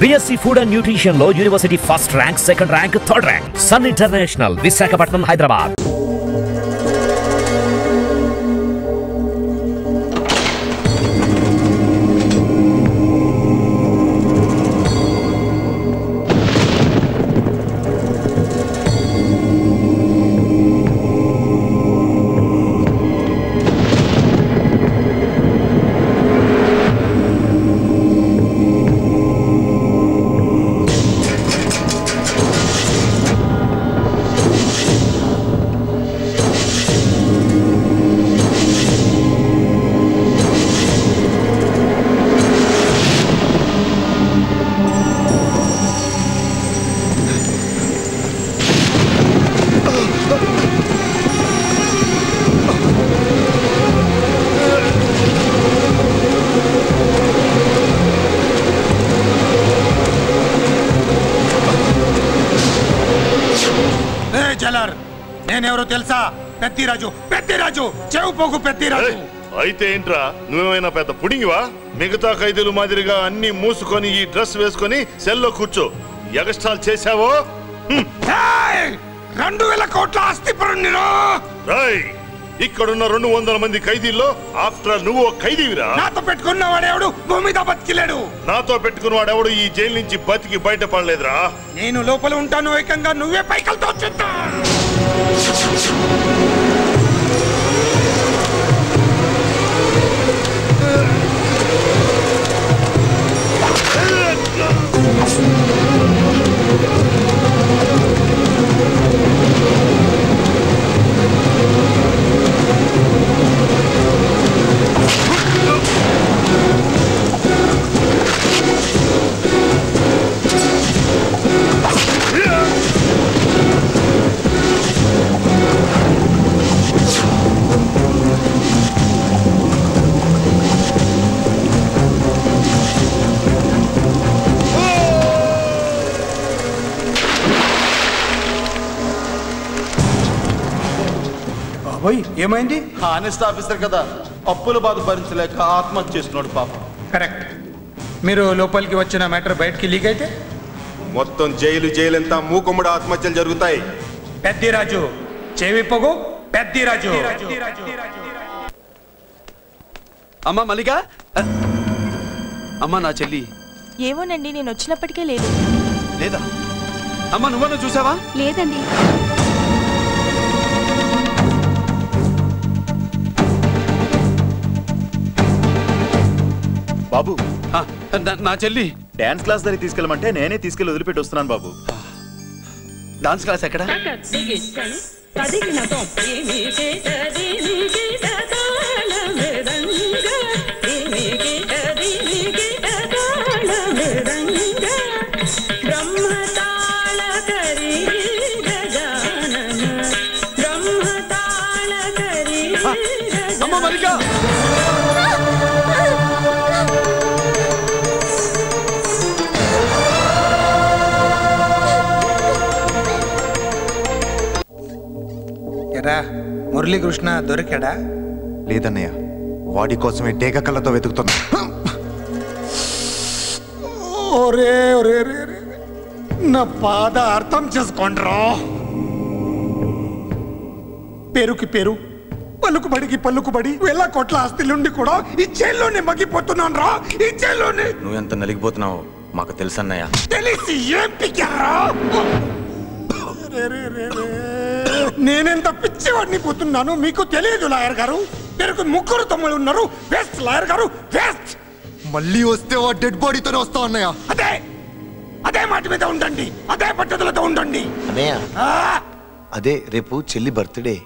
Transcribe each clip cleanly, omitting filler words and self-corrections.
BSc Food and Nutrition లో university first rank, second rank, third rank. Sun International, Visakhapatnam, Hyderabad. నేనెవరో తెలుసా? పెద్దిరాజు, పెద్దిరాజు, చెవు పోగు పెద్దిరాజు. అయితే ఏంట్రా, నువ్వేమైనా పెద్ద పుడింగివా? మిగతా ఖైదీలు మాదిరిగా అన్ని మూసుకొని ఈ డ్రెస్ వేసుకొని సెల్లో కూర్చో. ఎగస్ట్రాల్ చేశావో 2000 కోట్ల ఆస్తి పరుణ్ణిరో. ఇక్కడున్న 200 మంది ఖైదీల్లో ఆఫ్టర్ నువ్వు ఖైదీవిరా. నాతో పెట్టుకున్నవాడెవడు భూమి మీద బతికిలేడు. నాతో పెట్టుకున్నవాడెవడు ఈ జైలు నుంచి బతికి బయటపడలేదురా. నేను లోపల ఉంటాను, ఏకంగా నువ్వే పైకలతో వచ్చేస్తా. ఏమైంది? హానెస్ట్ ఆఫీసర్ కదా, అప్పుల బాధ భరించలేక ఆత్మహత్య చేసుకున్నాడు పాపం. కరెక్ట్. మీరు లోపలికి వచ్చిన మ్యాటర్ బయటికి లీక్ అయితే మొత్తం జైలు అంతా మూకుమ్మడి ఆత్మహత్యలు జరుగుతాయి. పెద్దిరాజు, చెవి పొగు పెద్దిరాజు. అమ్మా మల్లిక, అమ్మా నా చెల్లి. ఏమోనండి, నేను వచ్చినప్పటికే లేదు. లేదా అమ్మా, నువ్వన్నా చూసావా? లేదండి. బాబు, నా చెల్లి డాన్స్ క్లాస్ దగ్గర తీసుకెళ్ళమంటే నేనే తీసుకెళ్ళి వదిలిపెట్టి వస్తున్నాను బాబు. డాన్స్ క్లాస్ ఎక్కడ? అమ్మ మల్లిక, మురళీకృష్ణ దొరికాడా? లేదన్నయ్య, వాడి కోసమే డేగ కళ్ళతో వెతుకుతున్నా. నా బాధ అర్థం చేసుకోండిరా. పేరుకి పేరు, పలుకుబడికి పలుకుబడి 1000 కోట్ల ఆస్తిలుండి కూడా ఈ జైల్లోనే మగ్గిపోతున్నాను రా. ఈ జైల్లోనే. నువ్వెంత నలిగిపోతున్నావు మాకు తెలుసన్నయ్య. తెలిసి ఏం పిక్కారా? నేనెంత పిచ్చివాడిని పోతున్నాను మీకు తెలియదు లాయర్ గారు. పేరుకు 3 తమ్ముళ్ళు ఉన్నారు. వేస్ట్ లాయర్ గారు, వేస్ట్. మళ్ళీ వస్తే ఆ డెడ్ బాడీతోనే వస్తా అన్నయ్య. అదే మాట మీద ఉండండి, అదే పట్టుదలతో ఉండండి అన్నయ్య. అదే రేపు చెల్లి బర్త్డే.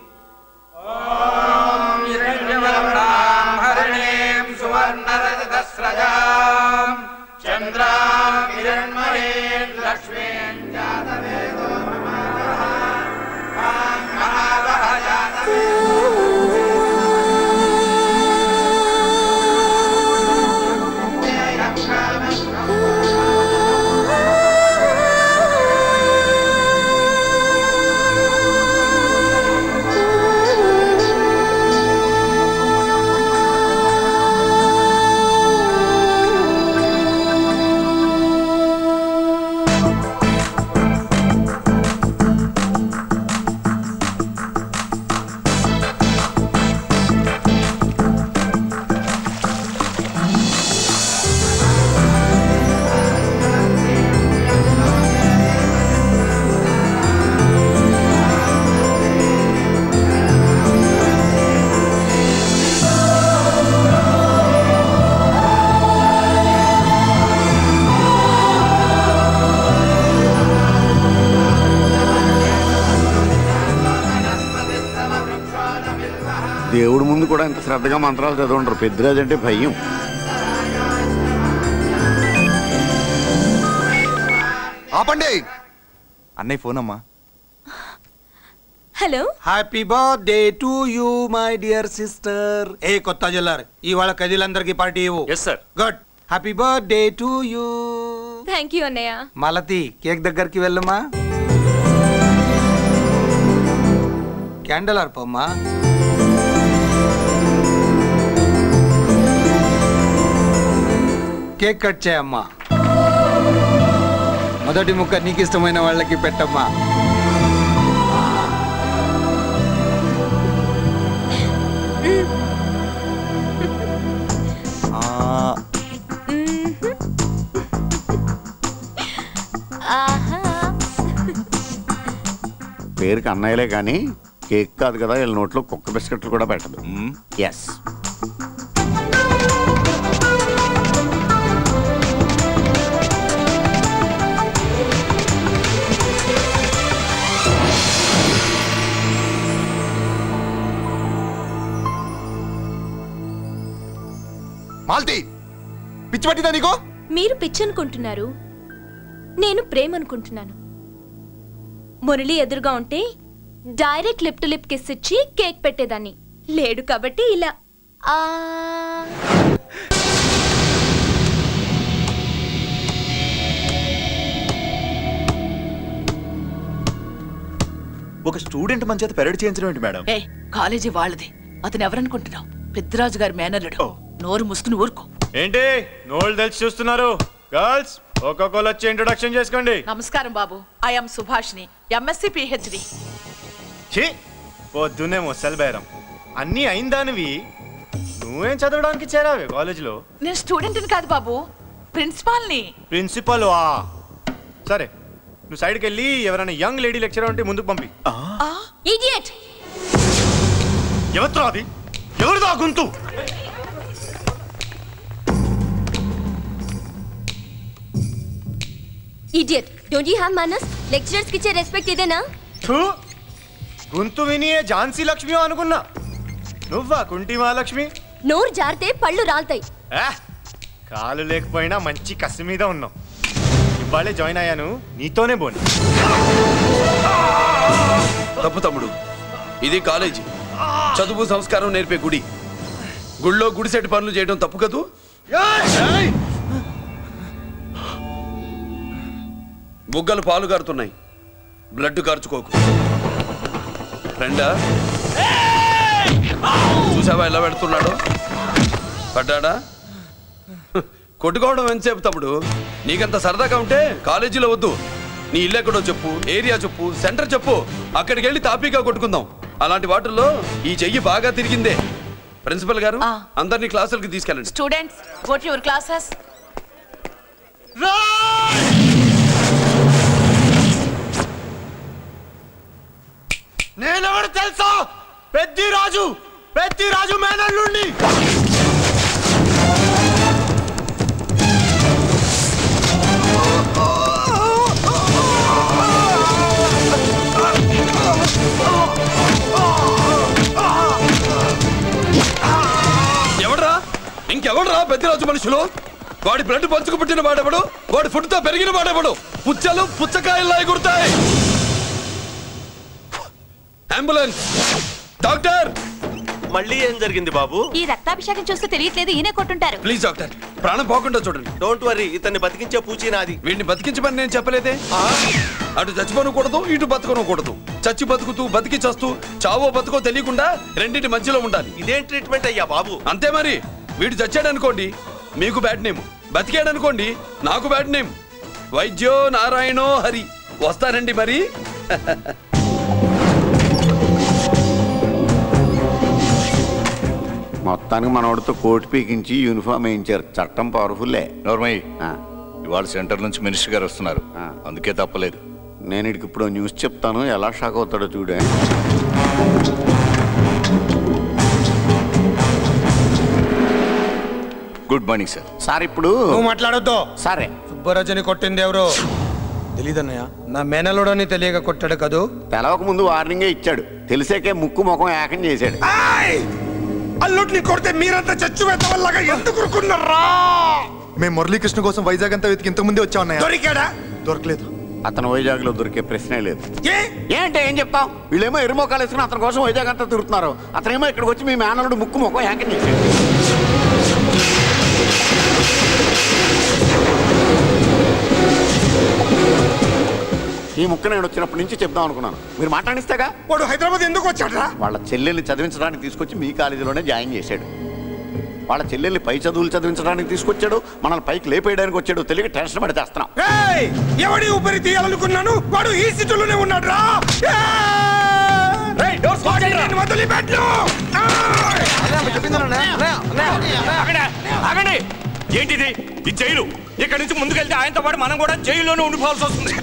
దేవుడి ముందు కూడా ఇంత శ్రద్ధగా మంత్రాలు చదవంటారు. పెద్దరాజు అంటే భయం. ఆపండి. అన్నయ్య ఫోన్ అమ్మా. Hello. Happy birthday to you my dear sister. ఏ కొత్త జిల్లార్ ఇవాళ కదిలందరికి పార్టీ ఇవ్వు. Yes sir. Good. Happy birthday to you. Thank you అన్నయ్య. మాలతి కేక్ దగ్గరికి వెళ్ళమ్మా. క్యాండల్ ఆర్పమ్మా. కేక్ కట్ చేయమ్మా. మొదటి ముక్క నీకు ఇష్టమైన వాళ్ళకి పెట్టమ్మా. పేరుకి అన్నయ్యలే కానీ కేక్ కాదు కదా, వీళ్ళ నోట్లో కుక్క బిస్కెట్లు కూడా పెట్టదు. ఎస్. మాల్తి, పిచ్చి పట్టిందా నీకు? మీరు పిచ్చి అనుకుంటున్నారు, నేను ప్రేమ అనుకుంటున్నాను. మురళి ఎదురుగా ఉంటే direct lip to lip kiss ఇచ్చి కేక్ పెట్టేదాన్ని. లేడు కాబట్టి ఇలా. ఒక స్టూడెంట్ మన చేత పెరడ్ చేయించడం ఏంటి మేడం? కాలేజీ వాళ్ళది. అతను ఎవరనుకుంటున్నావు? పెద్దరాజు గారి మేనల్లుడు. నోరు ముసుకుని ఊరుకో. ఏంటి నోళ్ళు తెలిసి చూస్తున్నారు? గర్ల్స్ ఒక్కొక్కరు వచ్చి ఇంట్రొడక్షన్ చేసుకోండి. నమస్కారం బాబు. ఐఎమ్ సుభాష్ని, ఎంఎస్సి పిహెచ్డి. పొద్దున్నే ముసలి బేరం అన్నీ అయిందానివి. నువ్వేం చదవడానికి చేరావే కాలేజీలో? నేను స్టూడెంట్ని కాదు బాబు, ప్రిన్సిపాల్ని. ప్రిన్సిపల్ వా? సరే, నువ్వు సైడ్కి వెళ్ళి ఎవరైనా యంగ్ లేడీ లెక్చరర్ ఉంటే ముందుకు పంపి. ఇడియట్. ఎవరితో అది? ఎవరిదో ఆ గొంతు? ఇడియట్. డోంట్ యు హావ్ మనస్? లెక్చరర్స్ కి ఇచ్చే రెస్పెక్ట్ ఇదేనా? గొంతు విని ఝాన్సీ లక్ష్మి అనుకున్నా. నువ్వా కుంటి మహాలక్ష్మి? నోరు జారితే పళ్ళు రాల్తాయి. కాలు లేకపోయినా మంచి కసి మీద ఉన్నావు. ఇవాళే జాయిన్ అయ్యాను, నీతోనే బోని. తప్పు తమ్ముడు, ఇది కాలేజీ. చదువు సంస్కారం నేర్పే గుడి. గుళ్ళో గుడిసెట్ పనులు చేయడం తప్పు కదూ? బుగ్గలు పాలు కారుతున్నాయి, బ్లడ్ కార్చుకోకు. ఫ్రెండా, చూసావా ఎలా పెడుతున్నాడు? పడ్డాడా? కొట్టుకోవడం ఎంతసేపు తమ్ముడు? నీకంత సరదాగా ఉంటే కాలేజీలో వద్దు. నీ ఇల్లు ఎక్కడో చెప్పు, ఏరియా చెప్పు, సెంటర్ చెప్పు, అక్కడికి వెళ్ళి తాపీగా కొట్టుకుందాం. అలాంటి వాటిల్లో ఈ చెయ్యి బాగా తిరిగిందే. ప్రిన్సిపల్ గారు, అందరినీ క్లాసులకి తీసుకెళ్ళండి. Students, go to your classes. నేనెవరు తెలుసా? పెద్దిరాజు, పెద్దిరాజు మేనల్లుండి. ఎవడ్రా? ఇంకెవడ్రా పెద్దిరాజు మనుషులు? వాడి బ్లడ్ పంచుకు పుట్టిన వాడెవడు? వాడి ఫుడ్తో పెరిగిన వాడెవడు? పుచ్చలు పుచ్చకాయల్లా ఎగురుతాయి. Ambulance, doctor. మళ్ళీ ఏం జరిగింది బాబు? ఈ రక్తాభిషేకం చూస్తే తెలియట్లేదు, ఈయనే కొట్టుంటారు. ప్లీజ్ డాక్టర్, ప్రాణం పోకుండా చూడండి. డోంట్ వరీ, ఇతన్ని బతికించే పూచి నాది. వీడిని బతికించమని నేను చెప్పలేదే. అటు చచ్చిపోనకూడదు, ఇటు బతకనకూడదు. చచ్చి బతుకుతూ బతికి చస్తూ చావో బతుకో తెలియకుండా రెండింటి మధ్యలో ఉండాలి. ఇదేం ట్రీట్మెంట్ అయ్యా బాబు? అంతే మరి. వీడు చచ్చాడనుకోండి మీకు బ్యాడ్ నేమ్, బతికాడనుకోండి నాకు బ్యాడ్ నేమ్. వైద్యో నారాయణో హరి. వస్తానండి మరి. మొత్తానికి మనోడితో కోట్ పీకించి యూనిఫామ్ వేయించారు. చట్టం పవర్ఫుల్లే. నోర్మయ్య, ఇవాళ సెంటర్ నుంచి మినిస్టర్ గారు వస్తున్నారు, అందుకే తప్పలేదు. నేను ఇక్కడికి ఇప్పుడు న్యూస్ చెప్తాను, ఎలా షాక్ అవుతాడో చూడే. Good morning sir. సార్ ఇప్పుడు నువ్వు మాట్లాడొద్దు. సరే. సుబ్బరాజుని కొట్టింది ఎవరు? తెలీదన్నయ్య. నా మేనలోడని తెలియక కొట్టాడు కదూ. తెలవక ముందు వార్నింగే ఇచ్చాడు, తెలిసాకే ముక్కు ముఖం ఏకం చేశాడు. అల్లుడిని కొడితే మీరంతా చచ్చువేత వల్లగా ఎందుకు ఊరుకున్నారా? మేము మురళీకృష్ణ కోసం వైజాగ్ అంతా వెతికి ఇంతకు ముందే వచ్చా ఉన్నాయా? దొరికాడా? దొరకలేదు. అతను వైజాగ్ లో దొరికే ప్రశ్నే లేదు. ఏంటే ఏం చెప్తాం? వీళ్ళేమో ఎరుమోకాలు వేసుకుని అతని కోసం వైజాగ్ అంతా తిరుగుతున్నారు. అతనేమో ఇక్కడికి వచ్చి మీ మేనల్లుడు ముక్కు మొక్క హ్యాంకింగ్ చేశాడు. ఈ ముక్క నేను వచ్చినప్పటి నుంచి చెప్దాం అనుకున్నాను, మీరు మాట్లాడిస్తేగా. వాడు హైదరాబాద్ ఎందుకు వచ్చాడా? వాళ్ళ చెల్లెల్ని చదివించడానికి తీసుకొచ్చి మీ కాలేజీలోనే జాయిన్ చేశాడు. వాళ్ళ చెల్లెల్ని పై చదువులు చదివించడానికి తీసుకొచ్చాడు, మనల్ని పైకి లేపేయడానికి వచ్చాడు. తెలియక టెన్షన్ పడి తెస్తున్నాం. ఎవడి ఊపిరి తీయాలనుకున్నాను, వాడు ఈ సిటీలోనే ఉన్నాడు రా. ఏంటిది? ఈ జైలు. ఇక్కడి నుంచి ముందుకెళ్తే ఆయనతో పాటు మనం కూడా జైల్లోనే ఉండిపోవాల్సి వస్తుంది.